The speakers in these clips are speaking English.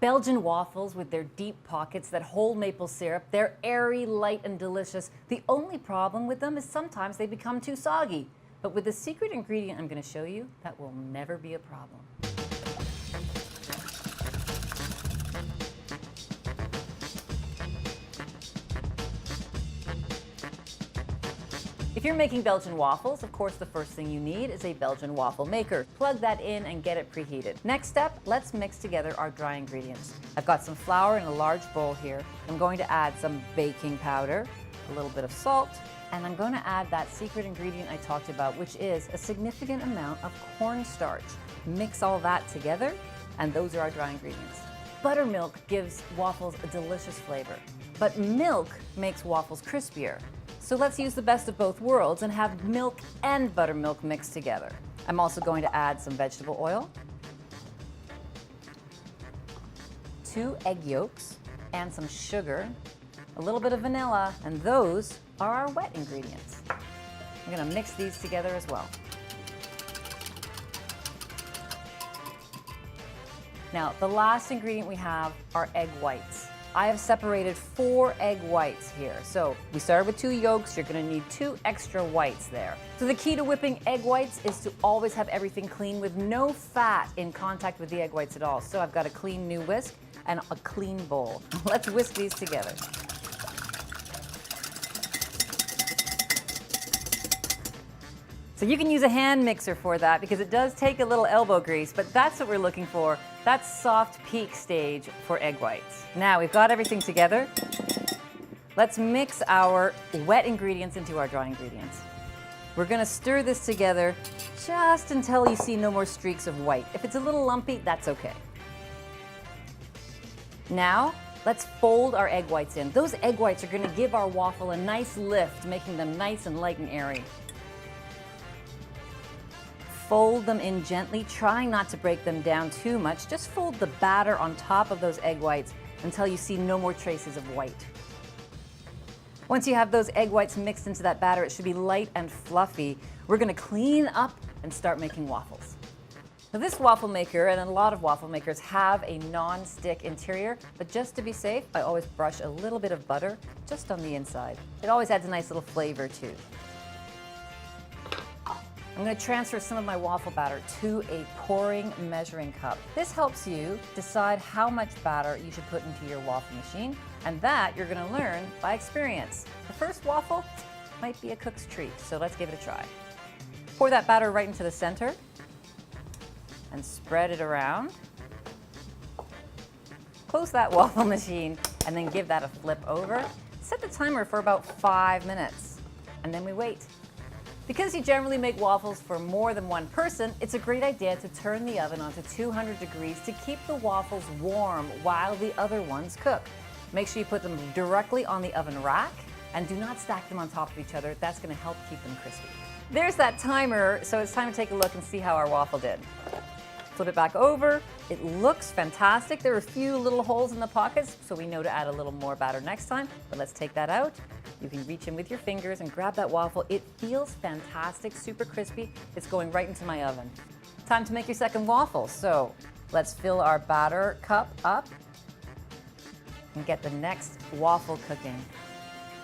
Belgian waffles with their deep pockets that hold maple syrup, they're airy, light, and delicious. The only problem with them is sometimes they become too soggy. But with the secret ingredient I'm going to show you, that will never be a problem. If you're making Belgian waffles, of course the first thing you need is a Belgian waffle maker. Plug that in and get it preheated. Next step, let's mix together our dry ingredients. I've got some flour in a large bowl here. I'm going to add some baking powder, a little bit of salt, and I'm going to add that secret ingredient I talked about, which is a significant amount of cornstarch. Mix all that together, and those are our dry ingredients. Buttermilk gives waffles a delicious flavor, but milk makes waffles crispier. So let's use the best of both worlds and have milk and buttermilk mixed together. I'm also going to add some vegetable oil, 2 egg yolks, and some sugar, a little bit of vanilla, and those are our wet ingredients. I'm going to mix these together as well. Now, the last ingredient we have are egg whites. I have separated 4 egg whites here. So we started with 2 yolks, you're gonna need 2 extra whites there. So the key to whipping egg whites is to always have everything clean with no fat in contact with the egg whites at all. So I've got a clean new whisk and a clean bowl. Let's whisk these together. So you can use a hand mixer for that because it does take a little elbow grease, but that's what we're looking for. That's soft peak stage for egg whites. Now we've got everything together. Let's mix our wet ingredients into our dry ingredients. We're gonna stir this together just until you see no more streaks of white. If it's a little lumpy, that's okay. Now, let's fold our egg whites in. Those egg whites are gonna give our waffle a nice lift, making them nice and light and airy. Fold them in gently, trying not to break them down too much. Just fold the batter on top of those egg whites until you see no more traces of white. Once you have those egg whites mixed into that batter, it should be light and fluffy. We're gonna clean up and start making waffles. Now this waffle maker, and a lot of waffle makers, have a non-stick interior, but just to be safe, I always brush a little bit of butter just on the inside. It always adds a nice little flavor too. I'm going to transfer some of my waffle batter to a pouring measuring cup. This helps you decide how much batter you should put into your waffle machine, and that you're going to learn by experience. The first waffle might be a cook's treat, so let's give it a try. Pour that batter right into the center and spread it around. Close that waffle machine and then give that a flip over. Set the timer for about 5 minutes, and then we wait. Because you generally make waffles for more than one person, it's a great idea to turn the oven onto 200 degrees to keep the waffles warm while the other ones cook. Make sure you put them directly on the oven rack and do not stack them on top of each other. That's going to help keep them crispy. There's that timer, so it's time to take a look and see how our waffle did. Flip it back over. It looks fantastic. There are a few little holes in the pockets, so we know to add a little more batter next time, but let's take that out. You can reach in with your fingers and grab that waffle. It feels fantastic, super crispy. It's going right into my oven. Time to make your second waffle. So let's fill our batter cup up and get the next waffle cooking.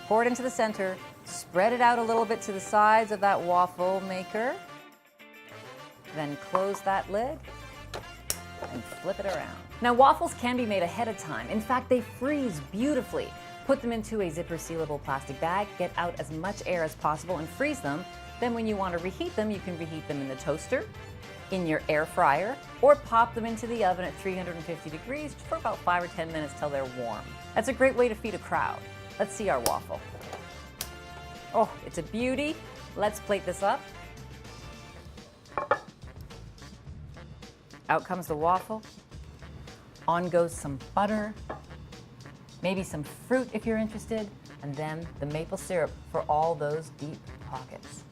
Pour it into the center, spread it out a little bit to the sides of that waffle maker, then close that lid and flip it around. Now waffles can be made ahead of time. In fact, they freeze beautifully. Put them into a zipper sealable plastic bag, get out as much air as possible and freeze them. Then when you want to reheat them, you can reheat them in the toaster, in your air fryer, or pop them into the oven at 350 degrees for about 5 or 10 minutes till they're warm. That's a great way to feed a crowd. Let's see our waffle. Oh, it's a beauty. Let's plate this up. Out comes the waffle. On goes some butter. Maybe some fruit if you're interested, and then the maple syrup for all those deep pockets.